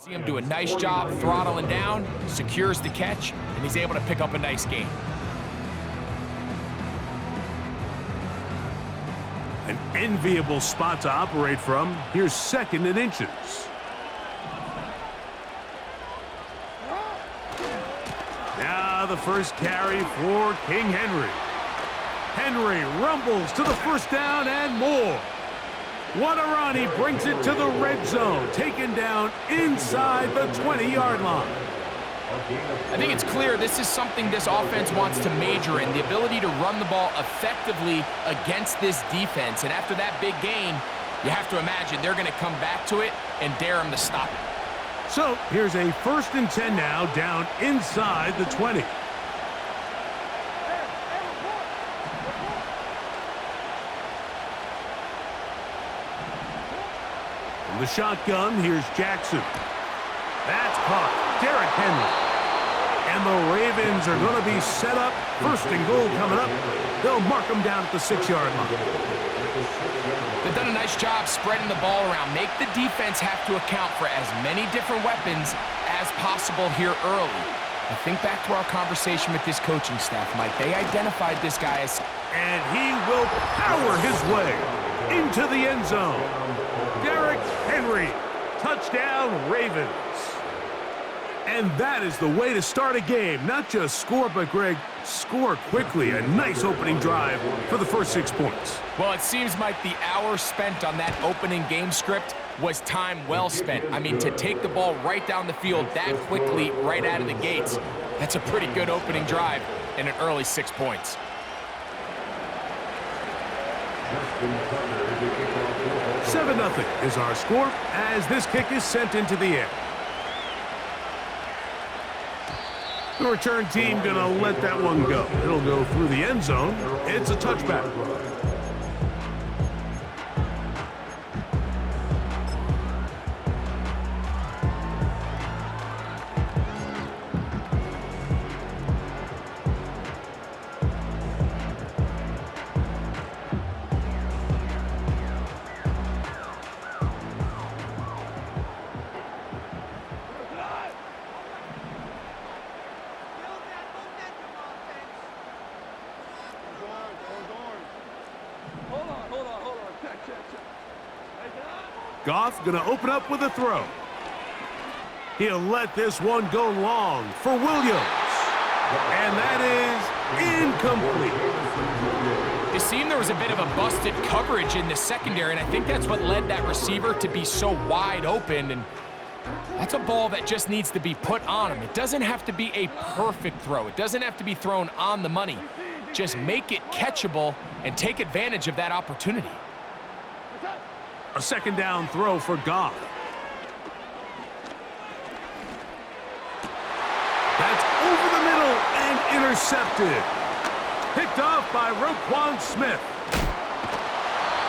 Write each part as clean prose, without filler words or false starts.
See him do a nice job throttling down, secures the catch, and he's able to pick up a nice gain. An enviable spot to operate from. Here's 2nd and inches. Now the first carry for King Henry. Henry rumbles to the first down and more. What a run. He brings it to the red zone. Taken down inside the 20-yard line. I think it's clear this is something this offense wants to major in, the ability to run the ball effectively against this defense. And after that big gain, you have to imagine they're going to come back to it and dare him to stop it. So here's a 1st and 10 now, down inside the 20. From the shotgun, here's Jackson. That's caught. Derrick Henry. And the Ravens are going to be set up. 1st and goal coming up. They'll mark them down at the 6-yard line. They've done a nice job spreading the ball around. Make the defense have to account for as many different weapons as possible here early. I think back to our conversation with this coaching staff, Mike. They identified this guy as... And he will power his way into the end zone. Derrick Henry. Touchdown, Ravens. And that is the way to start a game. Not just score, but, Greg, score quickly. A nice opening drive for the first 6 points. Well, it seems like the hour spent on that opening game script was time well spent. I mean, to take the ball right down the field that quickly, right out of the gates, that's a pretty good opening drive and an early 6 points. Seven 7-0 is our score as this kick is sent into the air. The return team going to let that one go. It'll go through the end zone. It's a touchback. Goff going to open up with a throw. He'll let this one go long for Williams. And that is incomplete. It seemed there was a bit of a busted coverage in the secondary, and I think that's what led that receiver to be so wide open. And that's a ball that just needs to be put on him. It doesn't have to be a perfect throw. It doesn't have to be thrown on the money. Just make it catchable and take advantage of that opportunity. A second down throw for Goff. That's over the middle and intercepted. Picked off by Roquan Smith.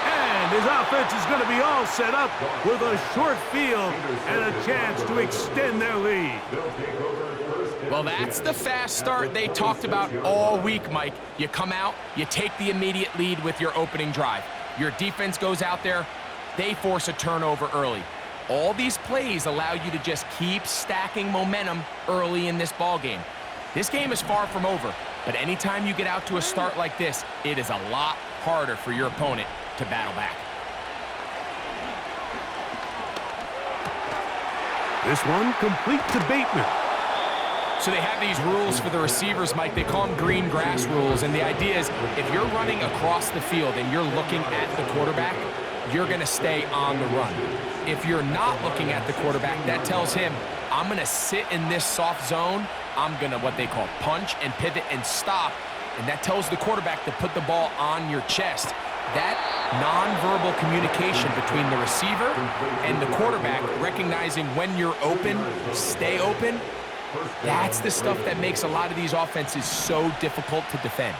And his offense is going to be all set up with a short field and a chance to extend their lead. Well, that's the fast start they talked about all week, Mike. You come out, you take the immediate lead with your opening drive. Your defense goes out there, they force a turnover early. All these plays allow you to just keep stacking momentum early in this ball game. This game is far from over, but anytime you get out to a start like this, it is a lot harder for your opponent to battle back. This one complete to Bateman. So they have these rules for the receivers, Mike. They call them green grass rules, and the idea is if you're running across the field and you're looking at the quarterback, you're going to stay on the run. If you're not looking at the quarterback, that tells him, I'm going to sit in this soft zone. I'm going to what they call punch and pivot and stop, and that tells the quarterback to put the ball on your chest. That nonverbal communication between the receiver and the quarterback, recognizing when you're open, stay open, that's the stuff that makes a lot of these offenses so difficult to defend.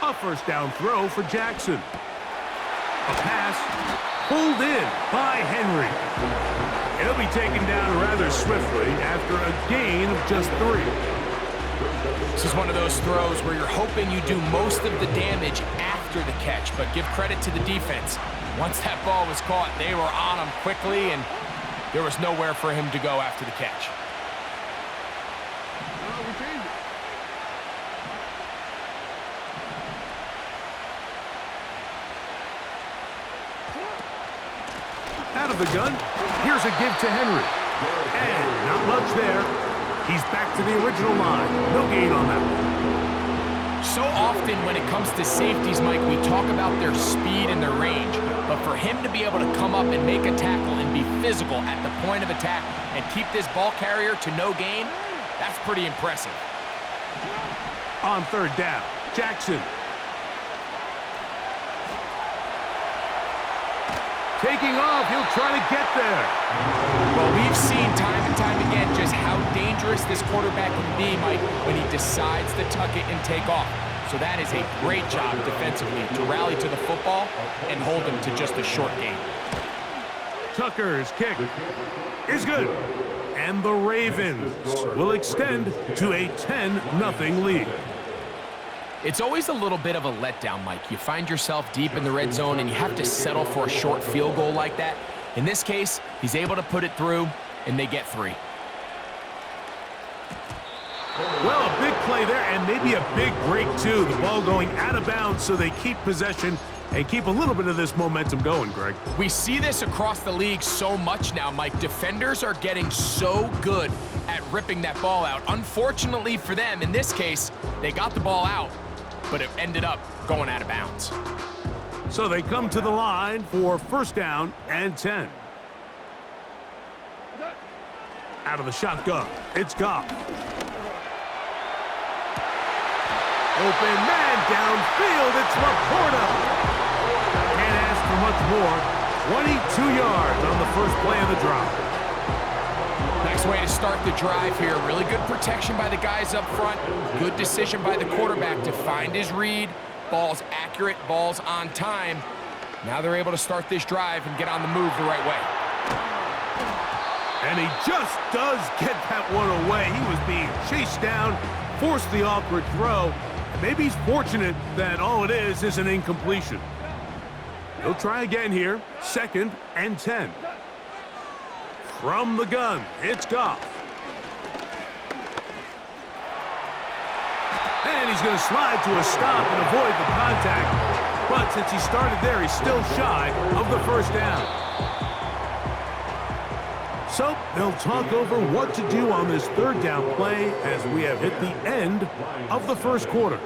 A first down throw for Jackson. A pass pass. Pulled in by Henry. He'll be taken down rather swiftly after a gain of just 3. This is one of those throws where you're hoping you do most of the damage after the catch, but give credit to the defense. Once that ball was caught, they were on him quickly, and there was nowhere for him to go after the catch. Out of the gun, here's a give to Henry. And not much there. He's back to the original line. No gain on that one. So often when it comes to safeties, Mike, we talk about their speed and their range. But for him to be able to come up and make a tackle and be physical at the point of attack and keep this ball carrier to no gain, that's pretty impressive. On third down, Jackson. Taking off, he'll try to get there. Well, we've seen time and time again just how dangerous this quarterback can be, Mike, when he decides to tuck it and take off. So that is a great job defensively to rally to the football and hold him to just a short gain. Tucker's kick is good. And the Ravens will extend to a 10-0 lead. It's always a little bit of a letdown, Mike. You find yourself deep in the red zone and you have to settle for a short field goal like that. In this case, he's able to put it through, and they get 3. Well, a big play there, and maybe a big break, too. The ball going out of bounds, so they keep possession and keep a little bit of this momentum going, Greg. We see this across the league so much now, Mike. Defenders are getting so good at ripping that ball out. Unfortunately for them, in this case, they got the ball out, but it ended up going out of bounds. So they come to the line for first down and 10. Out of the shotgun, it's Goff. Open man downfield, it's Laporta. Can't ask for much more. 22 yards on the first play of the drive. Nice way to start the drive here. Really good protection by the guys up front. Good decision by the quarterback to find his read. Ball's accurate, ball's on time. Now they're able to start this drive and get on the move the right way. And he just does get that one away. He was being chased down, forced the awkward throw. And maybe he's fortunate that all it is an incompletion. He'll try again here. Second and 10. From the gun, it's Goff. And he's going to slide to a stop and avoid the contact. But since he started there, he's still shy of the first down. So they'll talk over what to do on this third down play as we have hit the end of the first quarter.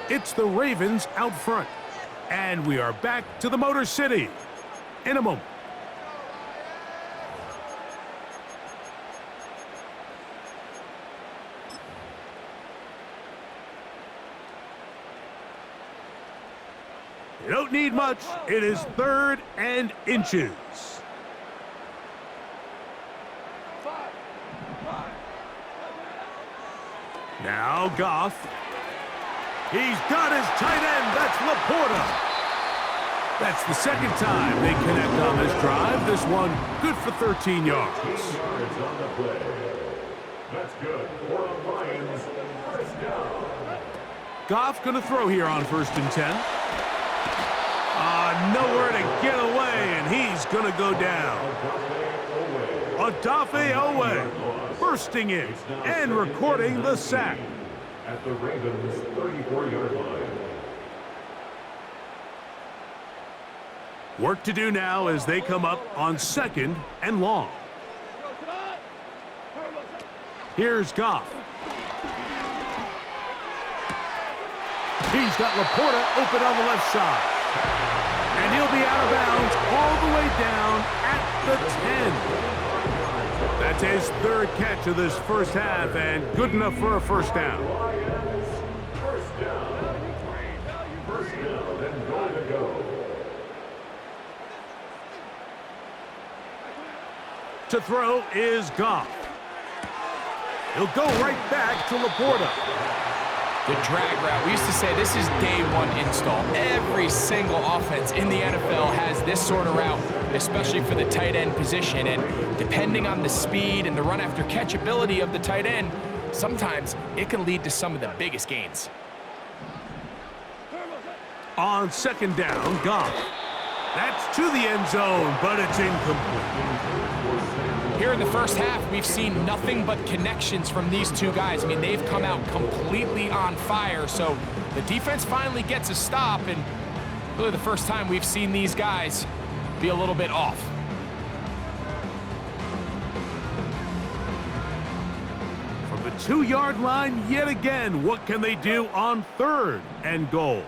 It's the Ravens out front. And we are back to the Motor City in a moment. You don't need much. It is 3rd and inches. Now Goff. He's got his tight end. That's Laporta. That's the second time they connect on this drive. This one good for 13 yards. That's good for the Lions. First down. Goff going to throw here on 1st and 10. Nowhere to get away, and he's going to go down. Odafe Owe bursting in and recording the sack. At the Ravens' 34-yard line. Work to do now as they come up on 2nd and long. Here's Goff. He's got Laporta open on the left side. And he'll be out of bounds all the way down at the 10. That's his 3rd catch of this first half and good enough for a first down. First down and goal to go. To throw is Goff. He'll go right back to Laporta. The drag route, we used to say this is day one install. Every single offense in the NFL has this sort of route, especially for the tight end position. And depending on the speed and the run after catch ability of the tight end, sometimes it can lead to some of the biggest gains. On second down, Goff. That's to the end zone, but it's incomplete. Here in the first half, we've seen nothing but connections from these two guys. I mean, they've come out completely on fire, so the defense finally gets a stop, and really the first time we've seen these guys be a little bit off. From the 2-yard line yet again, what can they do on third and goal?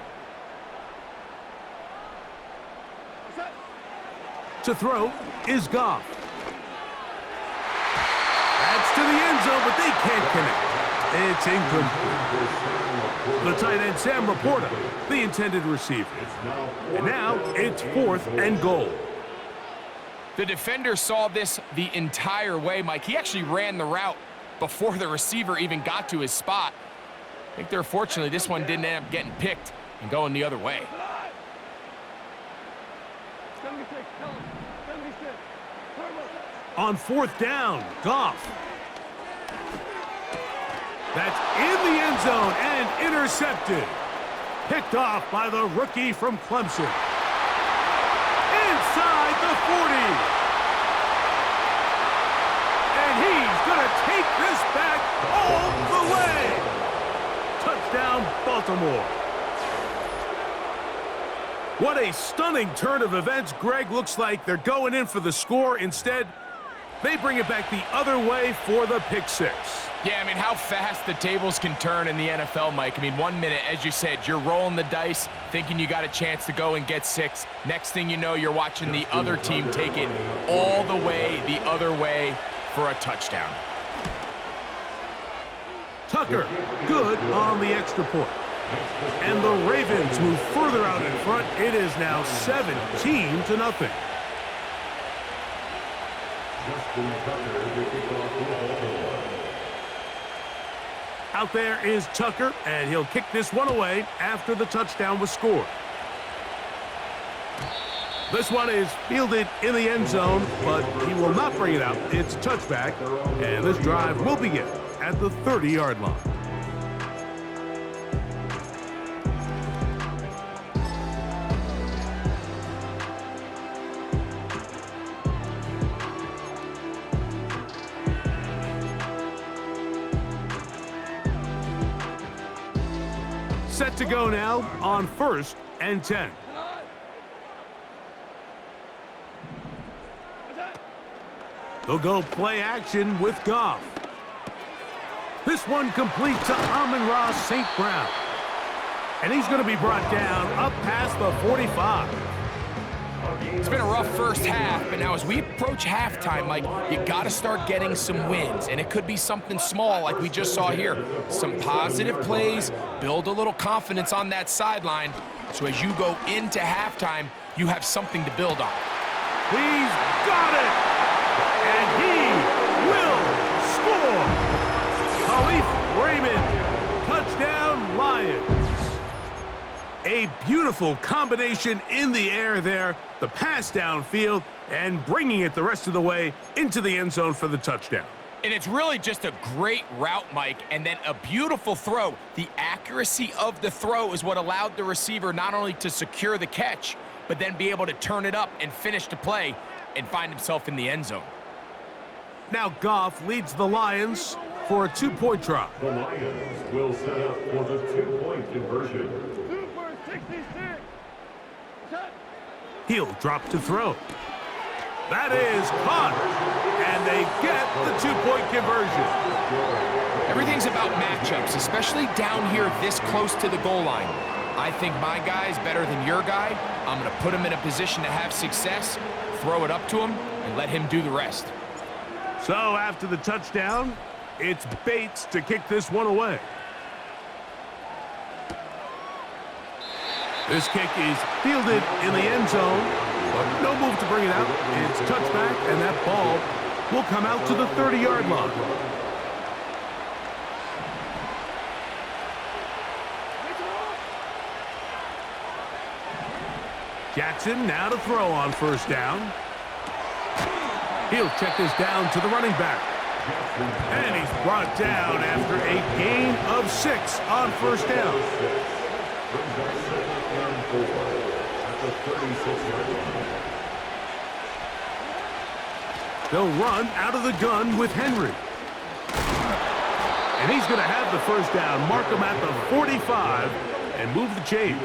To throw is Goff. That's to the end zone, but they can't connect. It's incomplete. The tight end, Sam Laporta, the intended receiver. And now it's fourth and goal. The defender saw this the entire way, Mike. He actually ran the route before the receiver even got to his spot. I think fortunately this one didn't end up getting picked and going the other way. On fourth down, Goff. That's in the end zone and intercepted. Picked off by the rookie from Clemson. Inside the 40. And he's going to take this back all the way. Touchdown, Baltimore. What a stunning turn of events. Greg, looks like they're going in for the score. Instead, they bring it back the other way for the pick six. Yeah, I mean, how fast the tables can turn in the NFL, Mike. I mean, 1 minute, as you said, you're rolling the dice, thinking you got a chance to go and get 6. Next thing you know, you're watching the other team take it all the way the other way for a touchdown. Tucker, good on the extra point. And the Ravens move further out in front. It is now 17-0. Out there is Tucker, and he'll kick this one away after the touchdown was scored. This one is fielded in the end zone, but he will not bring it out. It's touchback, and this drive will begin at the 30-yard line. Set to go now on 1st and 10. They'll go play action with Goff. This one complete to Amon-Ra St. Brown. And he's going to be brought down up past the 45. It's been a rough first half, but now as we approach halftime, Mike, you got to start getting some wins, and it could be something small like we just saw here. Some positive plays, build a little confidence on that sideline, so as you go into halftime, you have something to build on. He's got it! And he will score! Khalif Raymond, touchdown Lions. A beautiful combination in the air there, the pass downfield, and bringing it the rest of the way into the end zone for the touchdown. And it's really just a great route, Mike, and then a beautiful throw. The accuracy of the throw is what allowed the receiver not only to secure the catch, but then be able to turn it up and finish the play and find himself in the end zone. Now Goff leads the Lions for a 2-point try. The Lions will set up for the 2-point conversion. He'll drop to throw. That is caught, and they get the 2-point conversion. Everything's about matchups, especially down here this close to the goal line. I think my guy's better than your guy. I'm going to put him in a position to have success, throw it up to him, and let him do the rest. So after the touchdown, it's Bates to kick this one away. This kick is fielded in the end zone, but no move to bring it out. It's touchback, and that ball will come out to the 30-yard line. Jackson now to throw on first down. He'll check this down to the running back. And he's brought down after a gain of 6 on first down. They'll run out of the gun with Henry. And he's going to have the first down, mark him at the 45, and move the chains.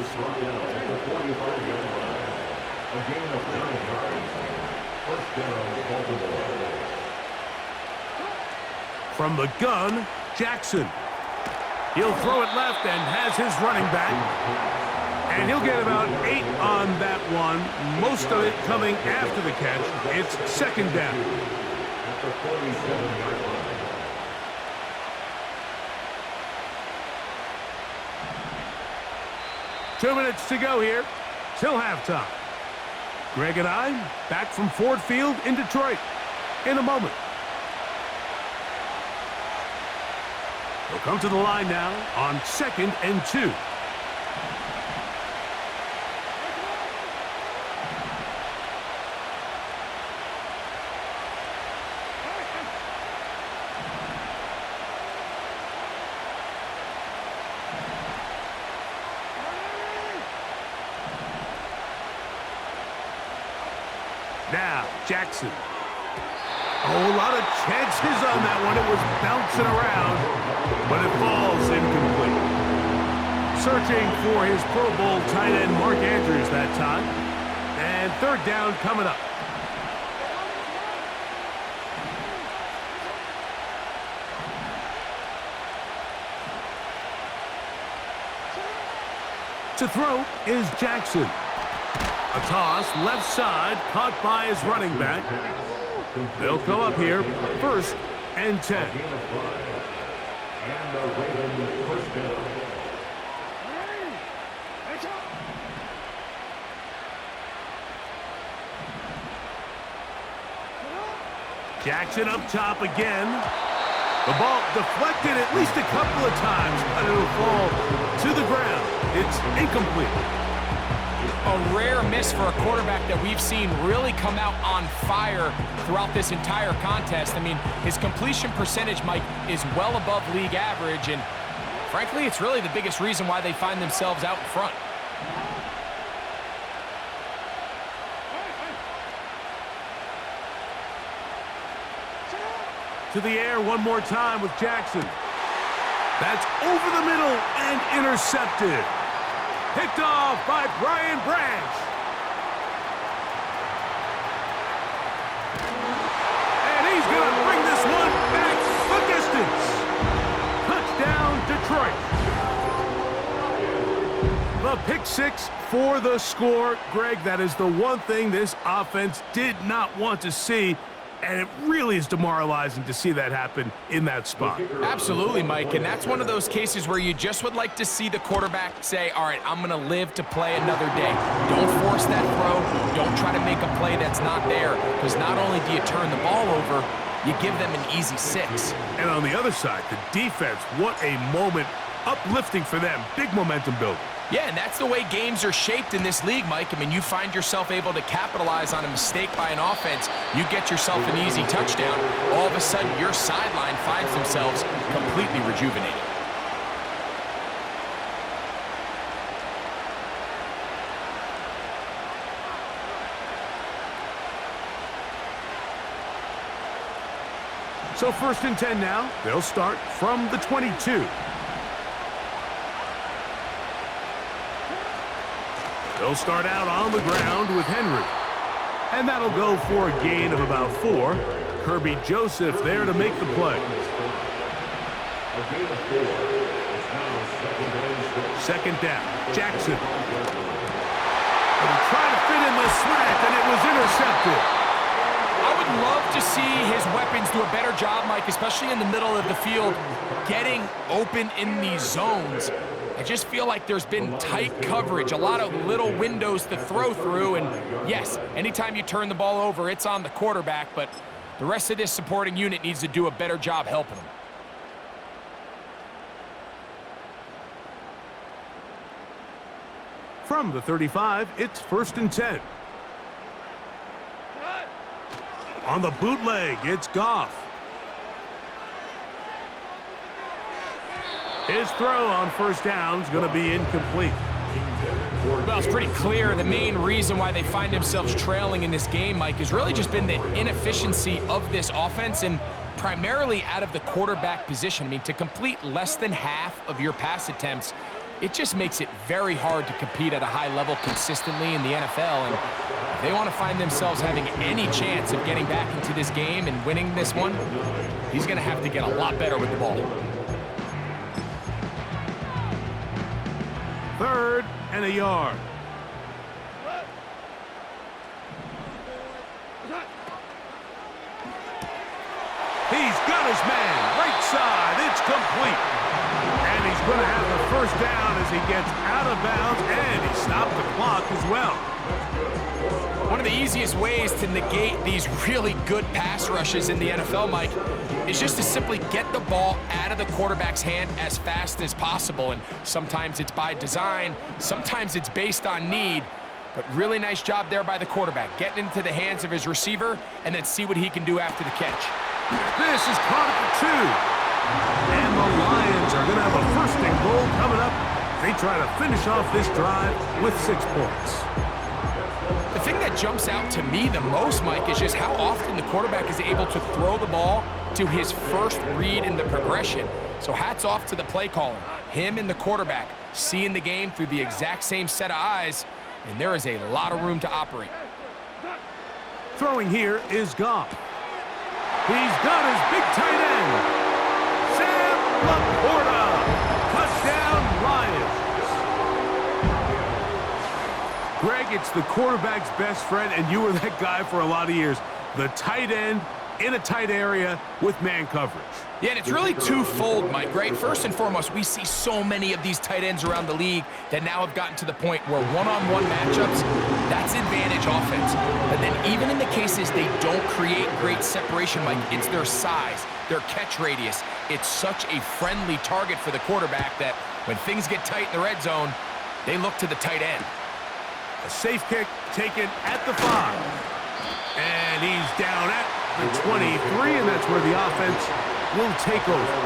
From the gun, Jackson. He'll throw it left and has his running back. And he'll get about 8 on that one, most of it coming after the catch. It's second down. 2 minutes to go here, till halftime. Greg and I back from Ford Field in Detroit in a moment. They'll come to the line now on 2nd and 2. Now, Jackson. Oh, a lot of chances on that one. It was bouncing around, but it falls incomplete. Searching for his Pro Bowl tight end, Mark Andrews, that time. And third down coming up. To throw is Jackson. A toss, left side, caught by his running back. They'll go up here, 1st and 10. Jackson up top again. The ball deflected at least a couple of times, but it'll fall to the ground. It's incomplete. A rare miss for a quarterback that we've seen really come out on fire throughout this entire contest. I mean, his completion percentage, Mike, is well above league average, and frankly, it's really the biggest reason why they find themselves out in front. To the air one more time with Jackson. That's over the middle and intercepted. Picked off by Brian Branch. And he's going to bring this one back the distance. Touchdown, Detroit. The pick 6 for the score. Greg, that is the one thing this offense did not want to see. And it really is demoralizing to see that happen in that spot. Absolutely, Mike, and that's one of those cases where you just would like to see the quarterback say, all right, I'm going to live to play another day. Don't force that throw. Don't try to make a play that's not there, because not only do you turn the ball over, you give them an easy 6. And on the other side, the defense, what a moment, uplifting for them, big momentum building. Yeah, and that's the way games are shaped in this league, Mike. I mean, you find yourself able to capitalize on a mistake by an offense, you get yourself an easy touchdown. All of a sudden, your sideline finds themselves completely rejuvenated. So 1st and 10 now. They'll start from the 22. They'll start out on the ground with Henry. And that'll go for a gain of about 4. Kirby Joseph there to make the play. Second down, Jackson. And trying to fit in the slant, and it was intercepted. I would love to see his weapons do a better job, Mike, especially in the middle of the field, getting open in these zones. I just feel like there's been tight coverage, a lot of little windows to throw through, and yes, anytime you turn the ball over, it's on the quarterback, but the rest of this supporting unit needs to do a better job helping him. From the 35, it's 1st and 10. On the bootleg, it's Goff. His throw on 1st down is going to be incomplete. Well, it's pretty clear the main reason why they find themselves trailing in this game, Mike, has really just been the inefficiency of this offense and primarily out of the quarterback position. I mean, to complete less than half of your pass attempts, it just makes it very hard to compete at a high level consistently in the NFL. And if they want to find themselves having any chance of getting back into this game and winning this one, he's going to have to get a lot better with the ball. 3rd and a yard. He's got his man, right side, it's complete. And he's going to have the 1st down as he gets out of bounds, and he stopped the clock as well. One of the easiest ways to negate these really good pass rushes in the NFL, Mike, is just to simply get the ball out of the quarterback's hand as fast as possible. And sometimes it's by design, sometimes it's based on need. But really nice job there by the quarterback, getting into the hands of his receiver and then see what he can do after the catch. This is caught at the 2. And the Lions are going to have a 1st and goal coming up. They try to finish off this drive with 6 points. The thing that jumps out to me the most, Mike, is just how often the quarterback is able to throw the ball to his first read in the progression. So hats off to the play caller. Him and the quarterback seeing the game through the exact same set of eyes, and there is a lot of room to operate. Throwing here is Goff. He's got his big tight end, Sam Laporta. Touchdown, Lions. Greg, it's the quarterback's best friend, and you were that guy for a lot of years. The tight end in a tight area with man coverage. Yeah, and it's really twofold, Mike, right? First and foremost, we see so many of these tight ends around the league that now have gotten to the point where one-on-one matchups, that's advantage offense. But then even in the cases they don't create great separation, Mike, it's their size, their catch radius. It's such a friendly target for the quarterback that when things get tight in the red zone, they look to the tight end. A safe kick taken at the 5. And he's down at the 23, and that's where the offense will take over.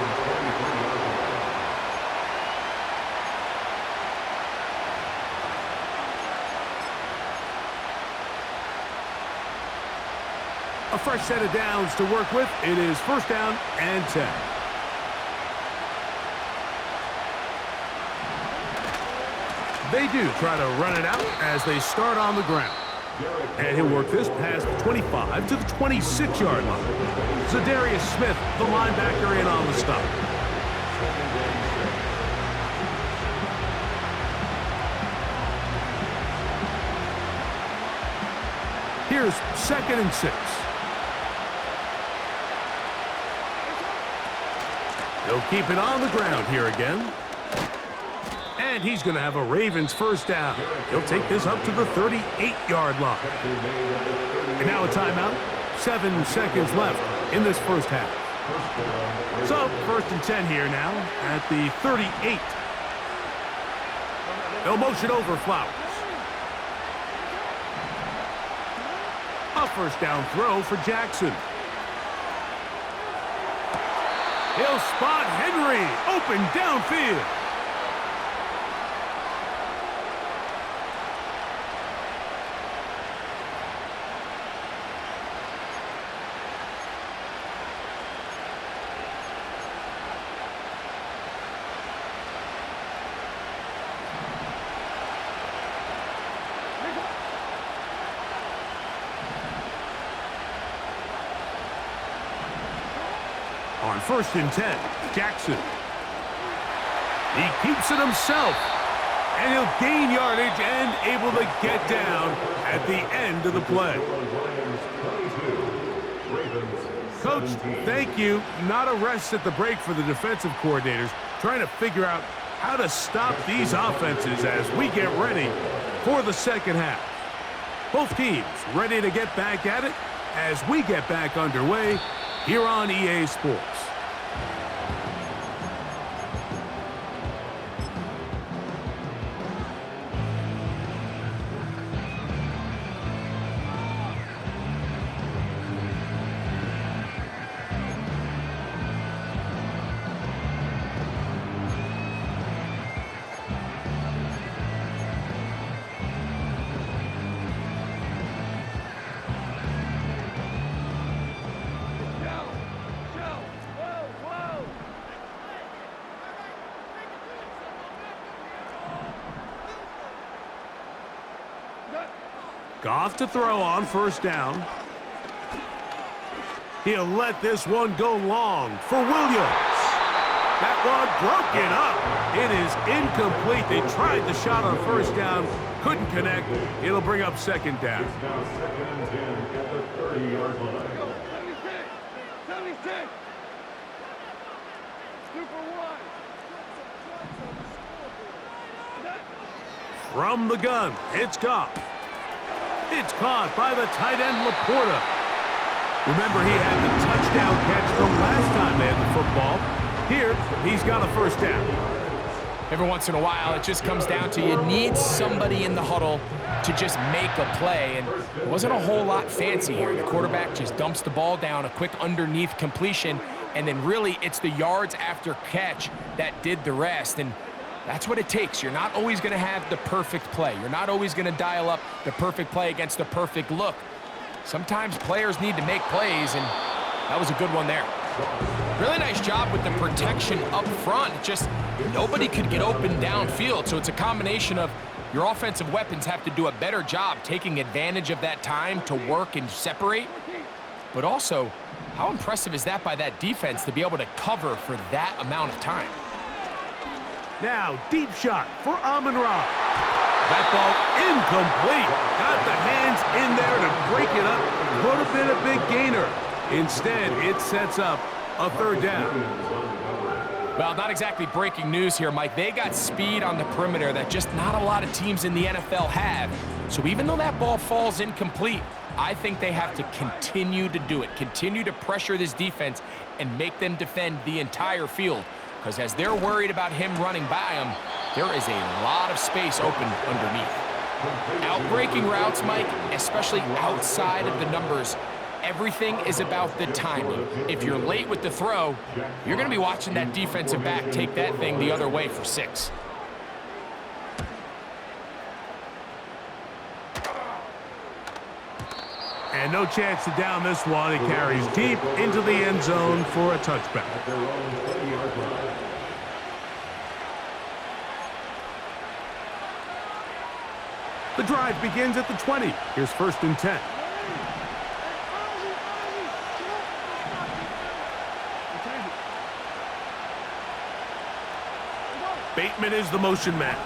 A fresh set of downs to work with. It is 1st down and 10. They do try to run it out as they start on the ground. And he'll work this past the 25 to the 26-yard line. Zadarius Smith, the linebacker, in on the stop. Here's 2nd and 6. They'll keep it on the ground here again. And he's going to have a Ravens 1st down. He'll take this up to the 38-yard line. And now a timeout. 7 seconds left in this 1st half. So, 1st and 10 here now at the 38. They'll motion over Flowers. A 1st down throw for Jackson. He'll spot Henry open downfield. On 1st and 10, Jackson. He keeps it himself, and he'll gain yardage and able to get down at the end of the play. Coach, thank you. Not a rest at the break for the defensive coordinators, trying to figure out how to stop these offenses as we get ready for the 2nd half. Both teams ready to get back at it as we get back underway here on EA Sports. Goff to throw on first down. He'll let this one go long for Williams. That one broken up. It is incomplete. They tried the shot on first down, couldn't connect. It'll bring up second down. It's now second and 10 at the 30-yard line. 76. Super one. From the gun, it's Goff. It's caught by the tight end Laporta. Remember, he had the touchdown catch the last time they had the football. Here, he's got a first down. Every once in a while, it just comes down to you need somebody in the huddle to just make a play, and it wasn't a whole lot fancy here. The quarterback just dumps the ball down, a quick underneath completion, and then really it's the yards after catch that did the rest, and that's what it takes. You're not always going to have the perfect play. You're not always going to dial up the perfect play against the perfect look. Sometimes players need to make plays, and that was a good one there. Really nice job with the protection up front. Just nobody could get open downfield, so it's a combination of your offensive weapons have to do a better job taking advantage of that time to work and separate, but also how impressive is that by that defense to be able to cover for that amount of time? Now, deep shot for Amon-Ra. That ball incomplete. Got the hands in there to break it up. Could have been a big gainer. Instead, it sets up a third down. Well, not exactly breaking news here, Mike. They got speed on the perimeter that just not a lot of teams in the NFL have. So even though that ball falls incomplete, I think they have to continue to do it, continue to pressure this defense and make them defend the entire field. Because as they're worried about him running by them, there is a lot of space open underneath. Outbreaking routes, Mike, especially outside of the numbers, everything is about the timing. If you're late with the throw, you're going to be watching that defensive back take that thing the other way for 6. And no chance to down this one. It carries deep into the end zone for a touchback. The drive begins at the 20. Here's first and 10. Bateman is the motion man.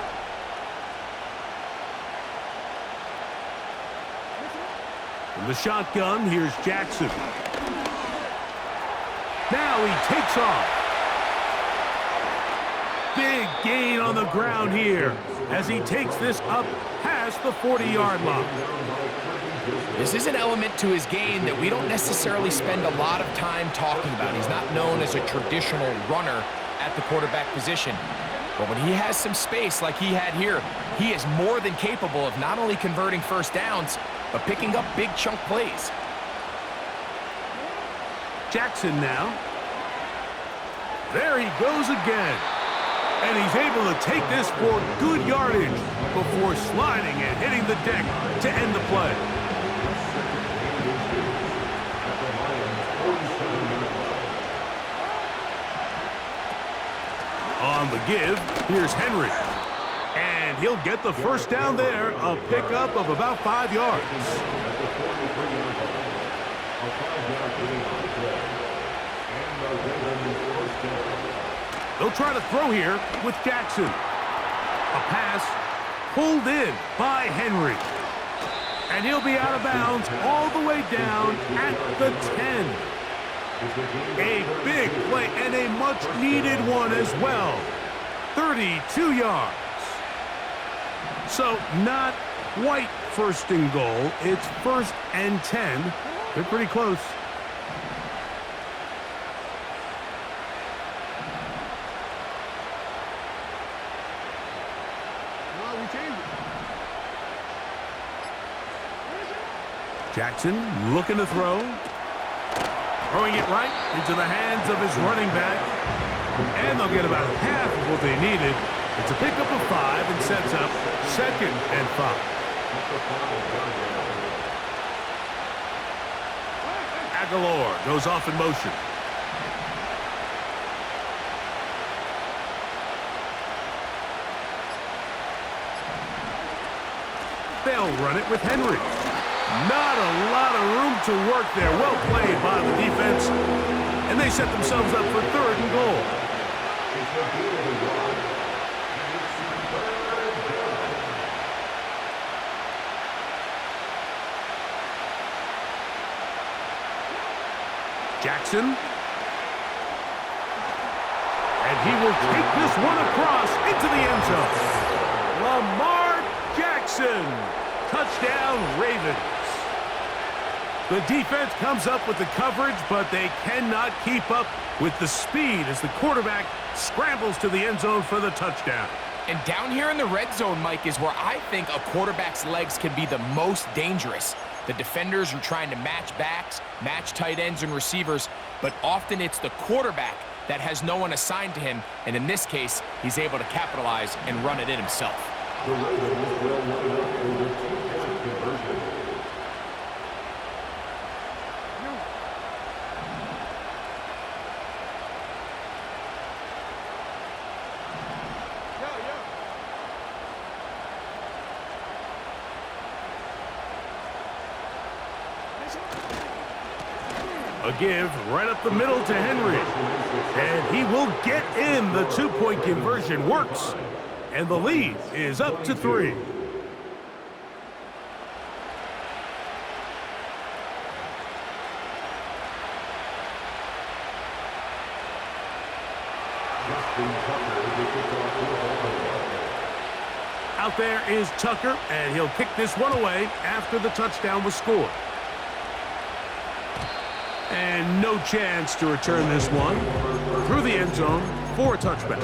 From the shotgun, here's Jackson. Now he takes off. Big gain on the ground here as he takes this up past the 40-yard line. This is an element to his game that we don't necessarily spend a lot of time talking about. He's not known as a traditional runner at the quarterback position. But when he has some space like he had here, he is more than capable of not only converting first downs, but picking up big chunk plays. Jackson now. There he goes again. And he's able to take this for good yardage before sliding and hitting the deck to end the play. On the give, here's Henry. And he'll get the first down there, a pickup of about 5 yards. They'll try to throw here with Jackson. A pass pulled in by Henry. And he'll be out of bounds all the way down at the 10. A big play and a much-needed one as well. 32 yards. So not quite first and goal. It's first and 10. They're pretty close. Jackson looking to throw. Throwing it right into the hands of his running back. And they'll get about half of what they needed. It's a pickup of 5 and sets up second and 5. Aguilar goes off in motion. They'll run it with Henry. Not a lot of room to work there. Well played by the defense. And they set themselves up for 3rd and goal. Jackson. And he will take this one across into the end zone. Lamar Jackson. Touchdown, Ravens. The defense comes up with the coverage, but they cannot keep up with the speed as the quarterback scrambles to the end zone for the touchdown. And down here in the red zone, Mike, is where I think a quarterback's legs can be the most dangerous. The defenders are trying to match backs, match tight ends and receivers, but often it's the quarterback that has no one assigned to him, and in this case, he's able to capitalize and run it in himself. The Ravens will line up for the 2-point conversion. A give right up the middle to Henry. And he will get in. The 2-point conversion works. And the lead is up to 3. Out there is Tucker, and he'll kick this one away after the touchdown was scored. And no chance to return this one through the end zone for a touchback.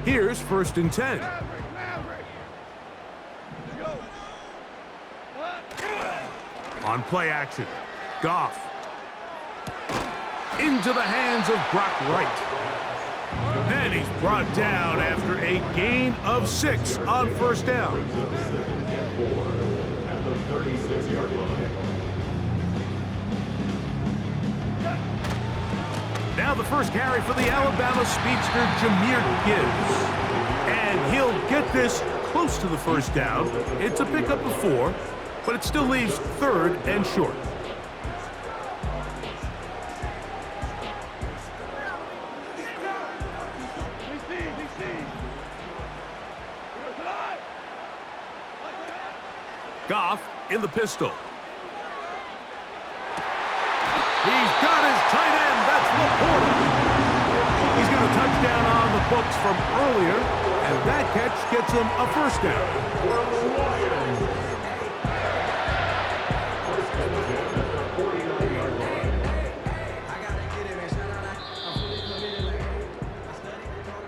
Here's 1st and 10. On play action, Goff. Into the hands of Brock Wright. And he's brought down after a gain of 6 on 1st down. At the 36-yard line. Now the first carry for the Alabama speedster, Jahmyr Gibbs. And he'll get this close to the 1st down. It's a pickup of 4. But it still leaves 3rd and short. Goff in the pistol. He's got his tight end. That's Laporta. He's got a touchdown on the books from earlier, and that catch gets him a 1st down.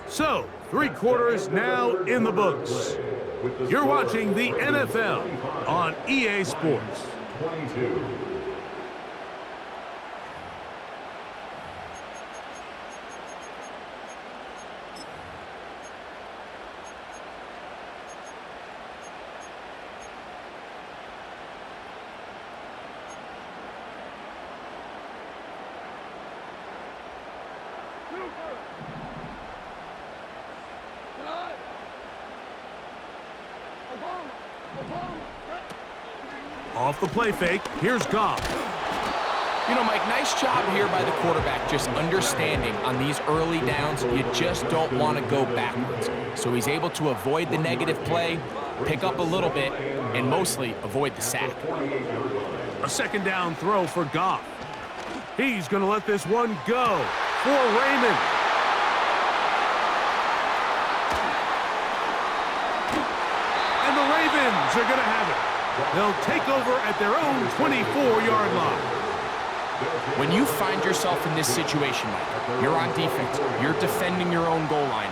So, 3 quarters now in the books. You're watching the NFL on EA Sports. 22. Off the play fake, here's Goff. You know, Mike, nice job here by the quarterback just understanding on these early downs, you just don't want to go backwards. So he's able to avoid the negative play, pick up a little bit, and mostly avoid the sack. A 2nd down throw for Goff. He's going to let this one go for Raymond. And the Ravens are going to have it. They'll take over at their own 24-yard line. When you find yourself in this situation, Mike, you're on defense, you're defending your own goal line,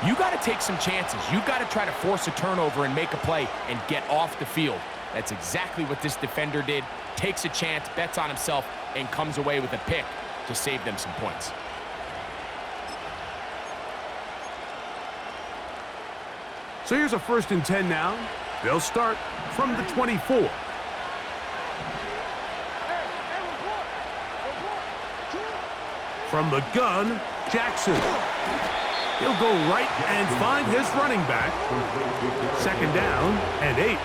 you got to take some chances. You got to try to force a turnover and make a play and get off the field. That's exactly what this defender did. Takes a chance, bets on himself, and comes away with a pick to save them some points. So here's a 1st and 10 now. They'll start from the 24. From the gun, Jackson. He'll go right and find his running back. 2nd down and 8.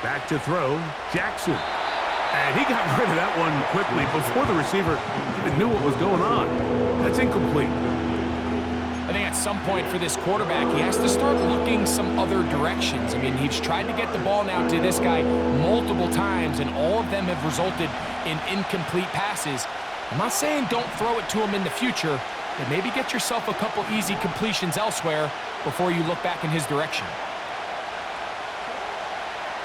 Back to throw, Jackson. And he got rid of that one quickly before the receiver even knew what was going on. That's incomplete. I think at some point for this quarterback, he has to start looking some other directions. I mean, he's tried to get the ball now to this guy multiple times, and all of them have resulted in incomplete passes. I'm not saying don't throw it to him in the future, but maybe get yourself a couple easy completions elsewhere before you look back in his direction.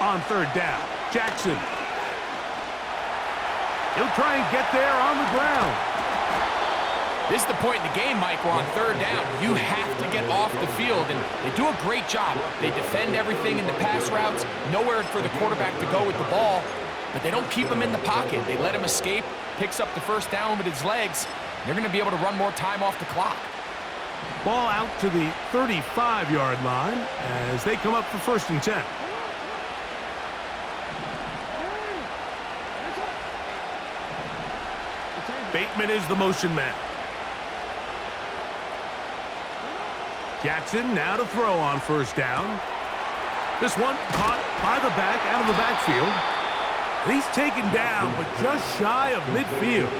On 3rd down, Jackson. He'll try and get there on the ground. This is the point in the game, Mike, where on 3rd down, you have to get off the field, and they do a great job. They defend everything in the pass routes, nowhere for the quarterback to go with the ball, but they don't keep him in the pocket. They let him escape, picks up the 1st down with his legs. They're going to be able to run more time off the clock. Ball out to the 35-yard line as they come up for 1st and 10. Bateman is the motion man. Jackson now to throw on 1st down. This one caught by the back out of the backfield. He's taken down, but just shy of midfield.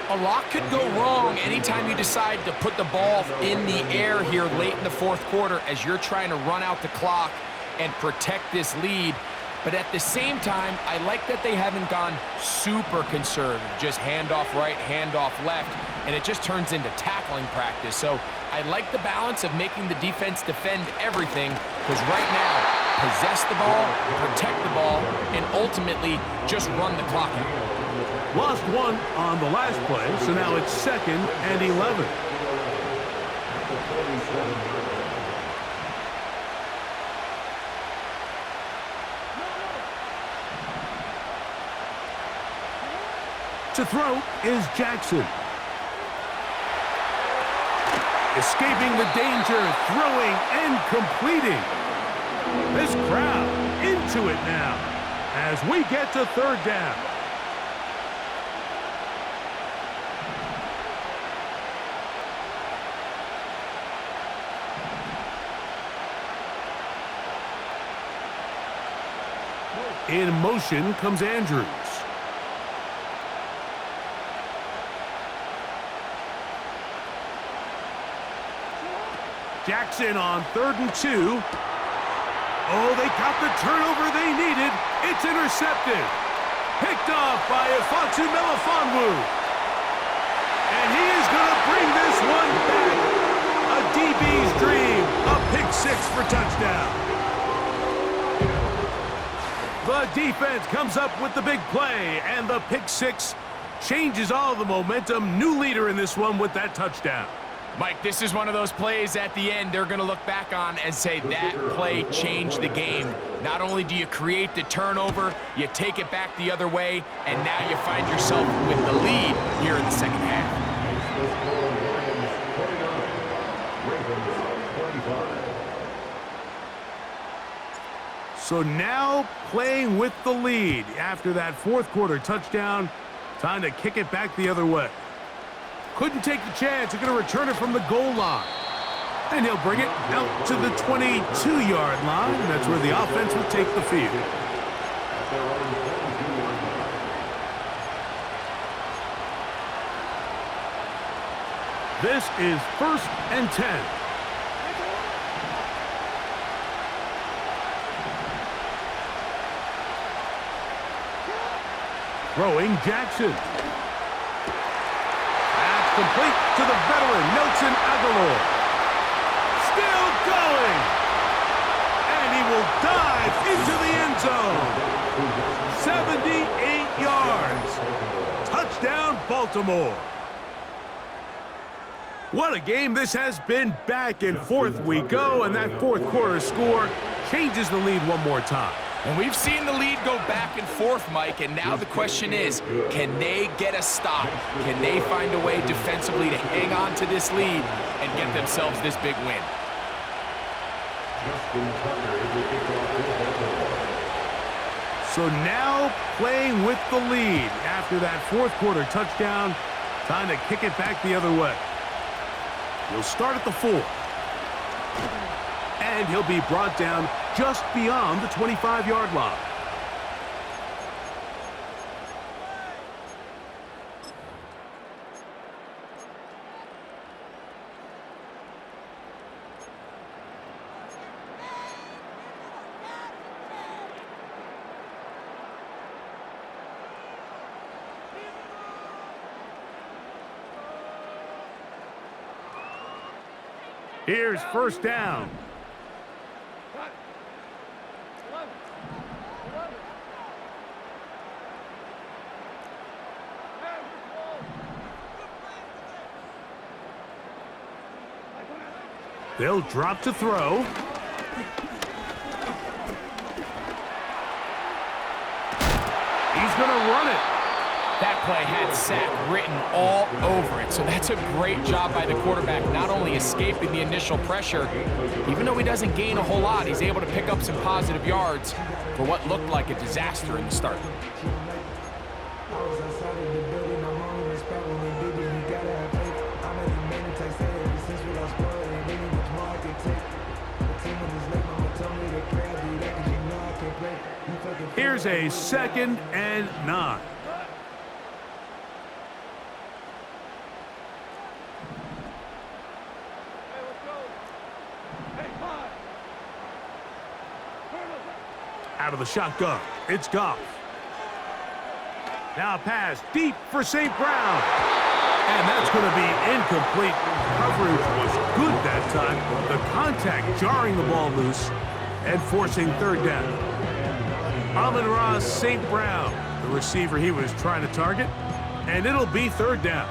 A lot could go wrong anytime you decide to put the ball in the air here late in the 4th quarter as you're trying to run out the clock and protect this lead. But at the same time, I like that they haven't gone super conservative, just handoff right, handoff left, and it just turns into tackling practice. So I like the balance of making the defense defend everything, because right now, possess the ball, protect the ball, and ultimately just run the clock out. Lost one on the last play, so now it's 2nd and 11. To throw is Jackson. Escaping the danger, throwing and completing. This crowd into it now as we get to 3rd down. In motion comes Andrews. Jackson on 3rd and 2. Oh, they got the turnover they needed. It's intercepted. Picked off by Ifotu Melifonwu. And he is going to bring this one back. A DB's dream. A pick-6 for touchdown. The defense comes up with the big play, and the pick-6 changes all the momentum. New leader in this one with that touchdown. Mike, this is one of those plays at the end they're going to look back on and say that play changed the game. Not only do you create the turnover, you take it back the other way, and now you find yourself with the lead here in the 2nd half. So now playing with the lead after that 4th quarter touchdown. Time to kick it back the other way. Couldn't take the chance. He's going to return it from the goal line. And he'll bring it out to the 22-yard line. That's where the offense will take the field. This is 1st and 10. Throwing Jackson. Complete to the veteran, Nelson Aguilar. Still going. And he will dive into the end zone. 78 yards. Touchdown, Baltimore. What a game this has been. Back and forth we go, and that fourth quarter score changes the lead one more time. And we've seen the lead go back and forth, Mike, and now the question is, can they get a stop? Can they find a way defensively to hang on to this lead and get themselves this big win? So now playing with the lead after that fourth quarter touchdown, time to kick it back the other way. He'll start at the 4. And he'll be brought down just beyond the 25-yard line. Here's first down. They'll drop to throw. He's going to run it. That play had sack written all over it, so that's a great job by the quarterback, not only escaping the initial pressure, even though he doesn't gain a whole lot, he's able to pick up some positive yards for what looked like a disaster in the start. Here's a 2nd and 9. Out of the shotgun, it's Goff. Now a pass deep for St. Brown. And that's going to be incomplete. Coverage was good that time. The contact jarring the ball loose and forcing third down. Amon-Ra St. Brown, the receiver he was trying to target, and it'll be third down.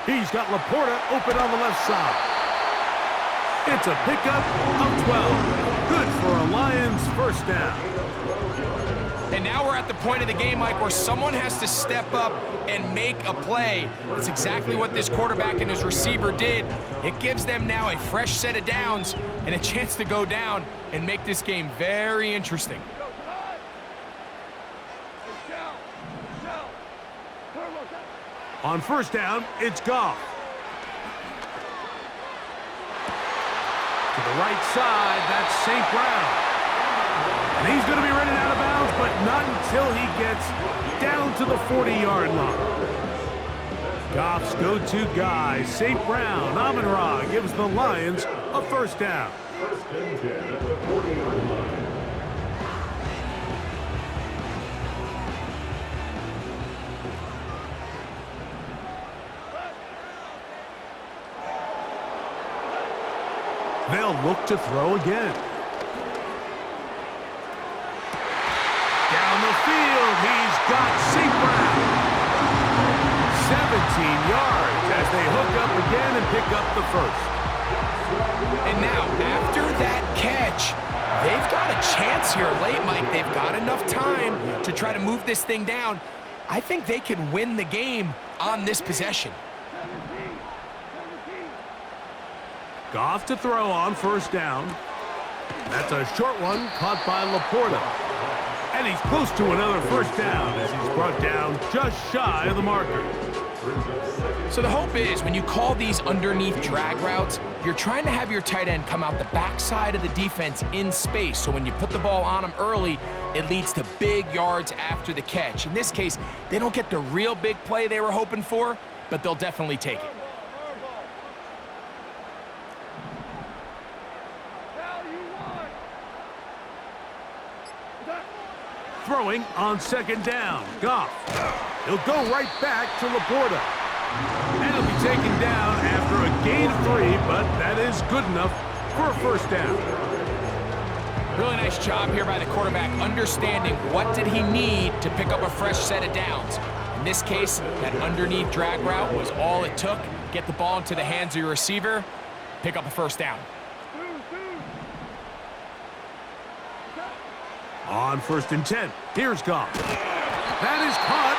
He's got Laporta open on the left side. It's a pickup of 12. Good for a Lions first down. And now we're at the point of the game, Mike, where someone has to step up and make a play. That's exactly what this quarterback and his receiver did. It gives them now a fresh set of downs and a chance to go down and make this game very interesting. On first down, it's Goff. To the right side, that's St. Brown. And he's going to be running out of bounds, but not until he gets down to the 40-yard line. Goff's go-to guy, St. Brown. Amon-Ra gives the Lions a first down. First and 10 at the 40-yard line. They'll look to throw again. Down the field, he's got St. Brown. 17 yards as they hook up again and pick up the first. And now, after that catch, they've got a chance here late, Mike. They've got enough time to try to move this thing down. I think they can win the game on this possession. Goff to throw on first down. That's a short one caught by Laporta. And he's close to another first down as he's brought down just shy of the marker. So the hope is when you call these underneath drag routes, you're trying to have your tight end come out the backside of the defense in space. So when you put the ball on him early, it leads to big yards after the catch. In this case, they don't get the real big play they were hoping for, but they'll definitely take it. Throwing on second down. Goff. He'll go right back to Laporta. And he'll be taken down after a gain of 3, but that is good enough for a first down. Really nice job here by the quarterback, understanding what did he need to pick up a fresh set of downs. In this case, that underneath drag route was all it took. Get the ball into the hands of your receiver, pick up a first down. On 1st and 10, here's Goff. That is caught.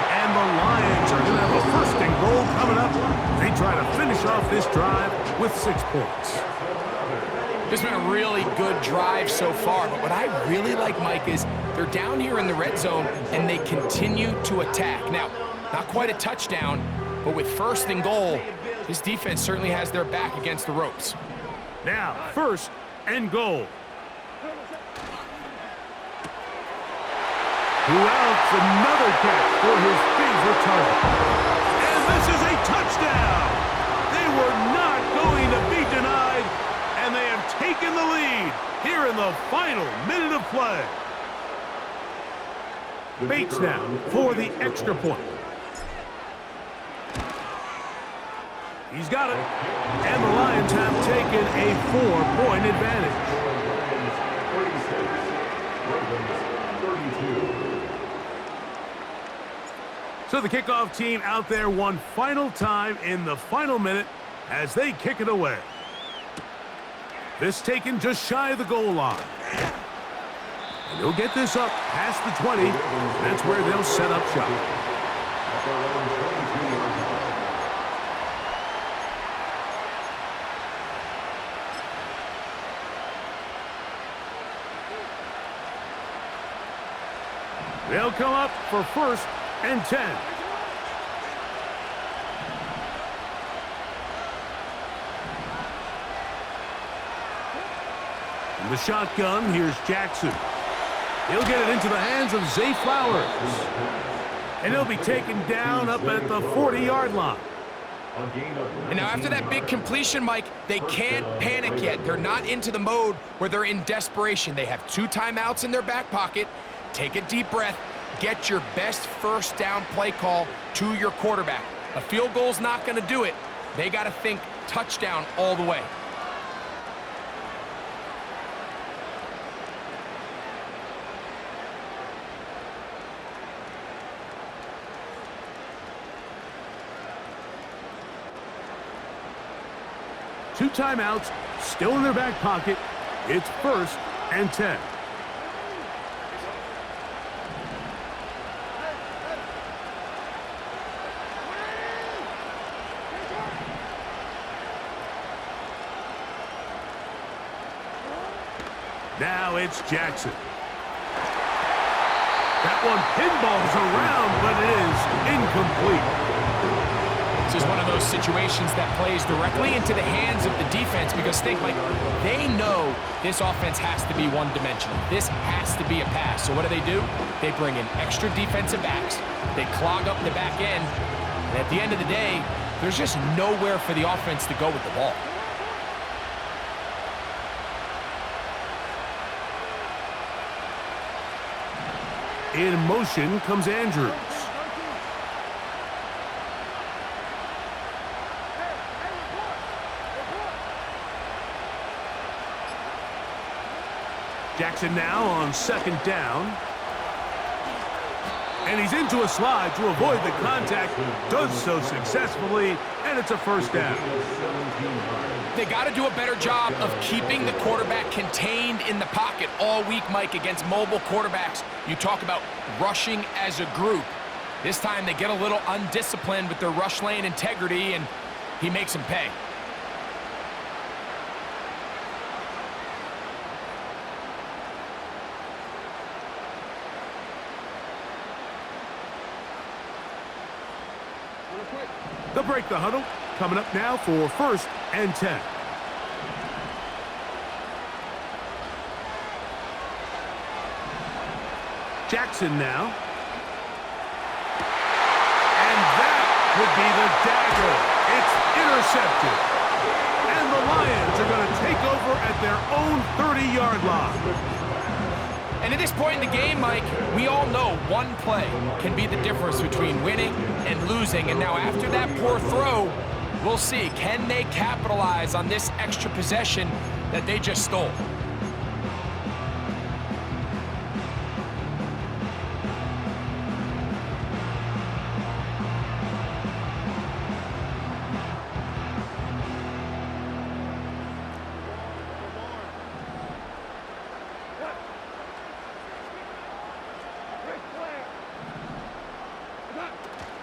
And the Lions are going to have a 1st and goal coming up. They try to finish off this drive with 6 points. This has been a really good drive so far, but what I really like, Mike, is they're down here in the red zone, and they continue to attack. Now, not quite a touchdown, but with 1st and goal, this defense certainly has their back against the ropes. Now, 1st and goal. Routs another catch for his favorite target. And this is a touchdown! They were not going to be denied, and they have taken the lead here in the final minute of play. Bates now for the extra point. He's got it. And the Lions have taken a 4-point advantage. So the kickoff team out there one final time in the final minute as they kick it away. This taken just shy of the goal line. And they'll get this up past the 20. That's where they'll set up shop. They'll come up for 1st and 10. In the shotgun, here's Jackson. He'll get it into the hands of Zay Flowers. And he'll be taken down up at the 40-yard line. And now after that big completion, Mike, they can't panic yet. They're not into the mode where they're in desperation. They have 2 timeouts in their back pocket. Take a deep breath. Get your best first down play call to your quarterback. A field goal's not going to do it. They got to think touchdown all the way. Two timeouts still in their back pocket. It's 1st and 10. Now it's Jackson. That one pinballs around, but it is incomplete. This is one of those situations that plays directly into the hands of the defense because think, like, they know this offense has to be one-dimensional. This has to be a pass. So what do? They bring in extra defensive backs. They clog up the back end. And at the end of the day, there's just nowhere for the offense to go with the ball. In motion comes Andrews. Jackson now on 2nd down. And he's into a slide to avoid the contact. Does so successfully, and it's a 1st down. They got to do a better job of keeping the quarterback contained in the pocket all week, Mike, against mobile quarterbacks. You talk about rushing as a group. This time they get a little undisciplined with their rush lane integrity, and he makes them pay. They'll break the huddle. Coming up now for 1st and 10. Jackson now. And that would be the dagger. It's intercepted. And the Lions are going to take over at their own 30-yard line. And at this point in the game, Mike, we all know one play can be the difference between winning and losing. And now after that poor throw, We'll see. Can they capitalize on this extra possession that they just stole?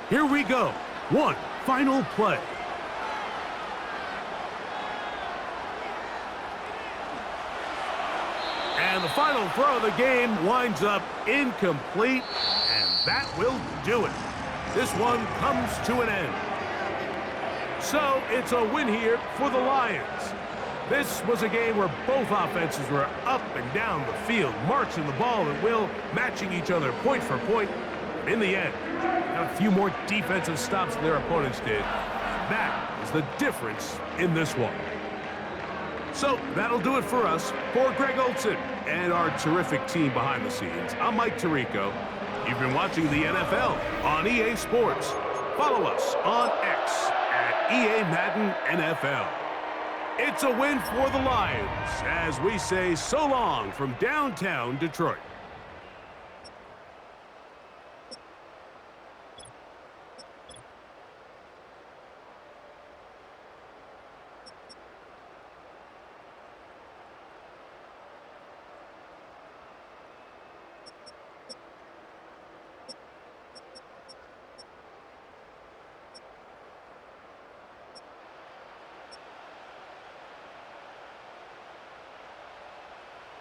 Here we go. One final play. And the final throw of the game winds up incomplete, and that will do it. This one comes to an end. So it's a win here for the Lions. This was a game where both offenses were up and down the field, marching the ball at will, matching each other point for point. In the end, a few more defensive stops than their opponents did. That is the difference in this one. So that'll do it for us. For Greg Olson and our terrific team behind the scenes, I'm Mike Tirico. You've been watching the NFL on EA Sports. Follow us on X at EA Madden NFL. It's a win for the Lions as we say so long from downtown Detroit.